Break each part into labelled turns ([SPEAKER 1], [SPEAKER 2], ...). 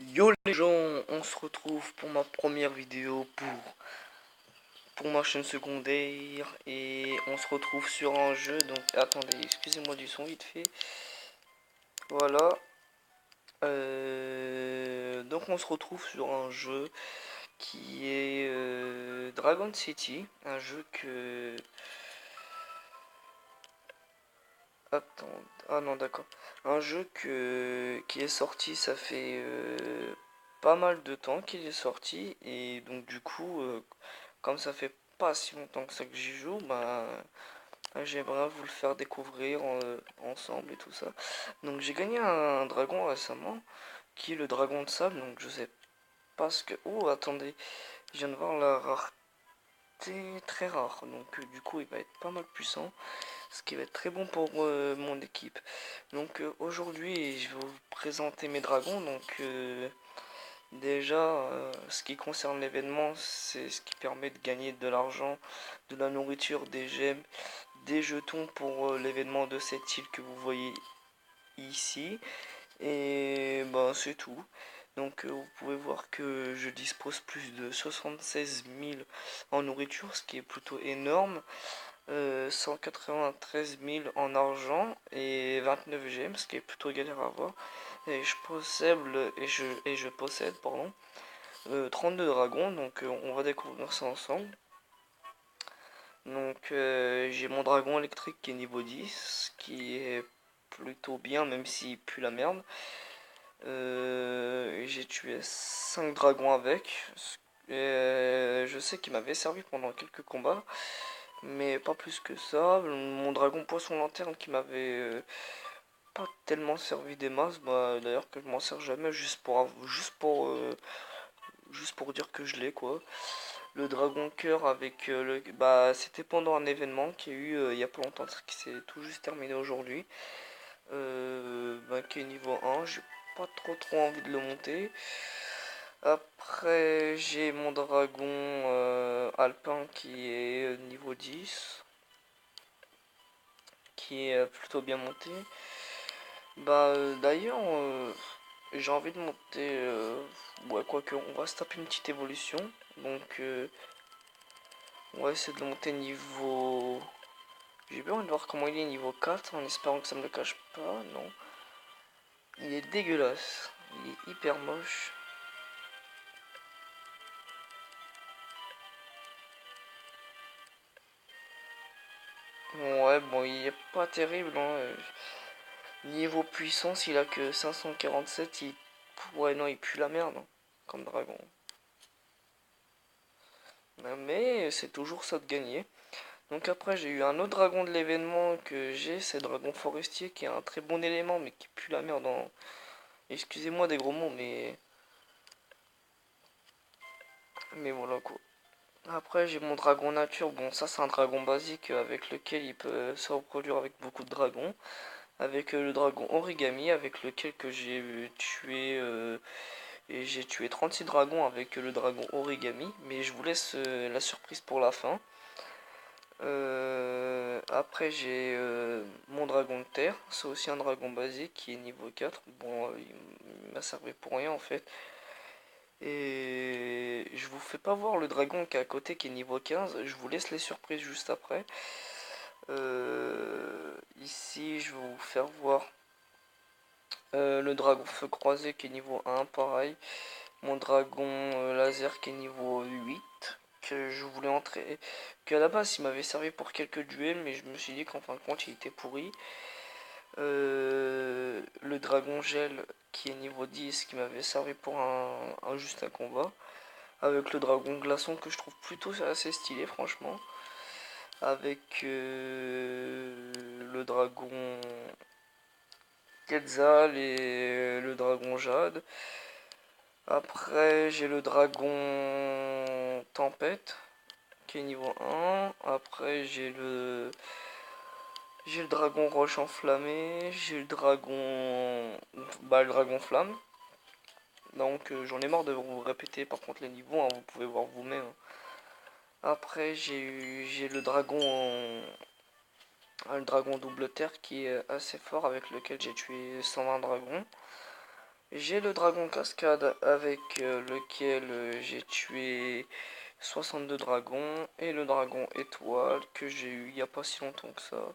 [SPEAKER 1] Yo les gens, on se retrouve pour ma première vidéo pour ma chaîne secondaire et on se retrouve sur un jeu. Donc attendez, excusez-moi du son vite fait. Voilà. Donc on se retrouve sur un jeu qui est Dragon City, un jeu que... Attends, ah non d'accord. Un jeu qui est sorti, ça fait pas mal de temps qu'il est sorti et donc du coup... comme ça fait pas si longtemps que ça que j'y joue, bah j'aimerais vous le faire découvrir ensemble et tout ça. Donc j'ai gagné un dragon récemment, qui est le dragon de sable, donc je sais pas ce que... Oh attendez, je viens de voir la rareté très rare, donc du coup il va être pas mal puissant, ce qui va être très bon pour mon équipe. Donc aujourd'hui je vais vous présenter mes dragons, donc... Déjà, ce qui concerne l'événement, c'est ce qui permet de gagner de l'argent, de la nourriture, des gemmes, des jetons pour l'événement de cette île que vous voyez ici. Et ben c'est tout. Donc vous pouvez voir que je dispose plus de 76 000 en nourriture, ce qui est plutôt énorme. 193 000 en argent et 29 gemmes, ce qui est plutôt galère à avoir. Et je possède, pardon, 32 dragons, donc on va découvrir ça ensemble. Donc j'ai mon dragon électrique qui est niveau 10, qui est plutôt bien même s'il pue la merde. J'ai tué 5 dragons avec. Je sais qu'il m'avait servi pendant quelques combats, mais pas plus que ça. Mon dragon poisson lanterne qui m'avait pas tellement servi des masses, bah d'ailleurs que je m'en sers jamais juste pour dire que je l'ai quoi. Le dragon cœur avec bah c'était pendant un événement qui a eu il y a pas longtemps, qui s'est tout juste terminé aujourd'hui. Bah, qui est niveau 1, j'ai pas trop envie de le monter. Après j'ai mon dragon alpin qui est niveau 10, qui est plutôt bien monté. Bah d'ailleurs j'ai envie de monter ouais quoique on va se taper une petite évolution. Donc on va essayer de le monter niveau... J'ai bien envie de voir comment il est niveau 4 en espérant que ça me le cache pas. Non. Il est dégueulasse. Il est hyper moche. Ouais bon il est pas terrible hein. Niveau puissance il a que 547. Ouais non il pue la merde hein, comme dragon. Mais c'est toujours ça de gagner. Donc après j'ai eu un autre dragon de l'événement que j'ai, c'est le dragon forestier qui est un très bon élément mais qui pue la merde en... Excusez-moi des gros mots mais voilà quoi. Après j'ai mon dragon nature, bon ça c'est un dragon basique avec lequel il peut se reproduire avec beaucoup de dragons. Avec le dragon origami avec lequel que j'ai tué et j'ai tué 36 dragons avec le dragon origami. Mais je vous laisse la surprise pour la fin. Après j'ai mon dragon de terre, c'est aussi un dragon basique qui est niveau 4. Bon il m'a servi pour rien en fait. Et je vous fais pas voir le dragon qui est à côté qui est niveau 15, je vous laisse les surprises juste après. Ici je vais vous faire voir le dragon feu croisé qui est niveau 1, pareil. Mon dragon laser qui est niveau 8, que je voulais entrer, que à la base il m'avait servi pour quelques duels, mais je me suis dit qu'en fin de compte il était pourri. Le dragon gel qui est niveau 10, qui m'avait servi pour juste un combat. Avec le dragon glaçon que je trouve plutôt assez stylé franchement. Avec le dragon Quetzal et le dragon Jade. Après j'ai le dragon Tempête qui est niveau 1. Après j'ai le dragon Roche enflammé. J'ai le dragon... Bah le dragon Flamme. Donc j'en ai marre de vous répéter par contre les niveaux, hein, vous pouvez voir vous-même. Après j'ai le dragon double terre qui est assez fort avec lequel j'ai tué 120 dragons. J'ai le dragon cascade avec lequel j'ai tué 62 dragons et le dragon étoile que j'ai eu il n'y a pas si longtemps que ça.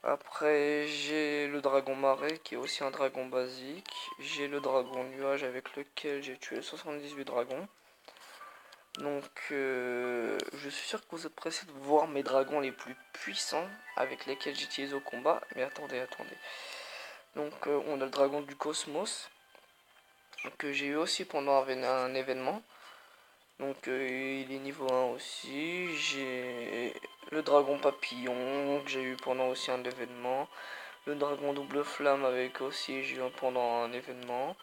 [SPEAKER 1] Après j'ai le dragon marais qui est aussi un dragon basique. J'ai le dragon nuage avec lequel j'ai tué 78 dragons. Donc je suis sûr que vous êtes pressés de voir mes dragons les plus puissants avec lesquels j'utilise au combat. Mais attendez. Donc on a le dragon du cosmos que j'ai eu aussi pendant un événement. Donc il est niveau 1 aussi. J'ai le dragon papillon que j'ai eu pendant aussi un événement. Le dragon double flamme avec aussi j'ai eu pendant un événement.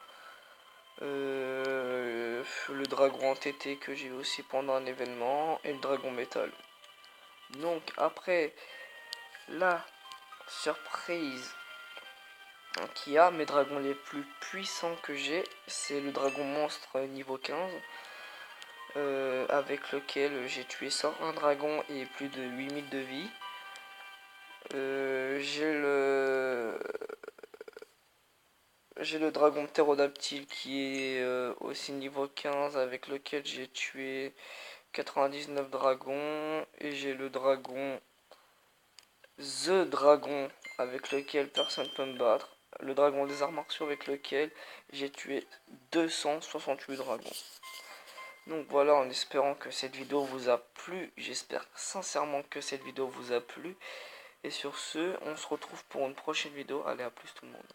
[SPEAKER 1] Le dragon entêté que j'ai eu aussi pendant un événement. Et le dragon métal. Donc après la surprise qui a mes dragons les plus puissants que j'ai, c'est le dragon monstre niveau 15. Avec lequel j'ai tué 101 dragons et plus de 8000 de vie. J'ai le dragon ptérodactyle qui est aussi niveau 15 avec lequel j'ai tué 99 dragons. Et j'ai le dragon The Dragon avec lequel personne peut me battre. Le dragon des arts martiaux avec lequel j'ai tué 268 dragons. Donc voilà, en espérant que cette vidéo vous a plu. J'espère sincèrement que cette vidéo vous a plu. Et sur ce, on se retrouve pour une prochaine vidéo. Allez, à plus tout le monde.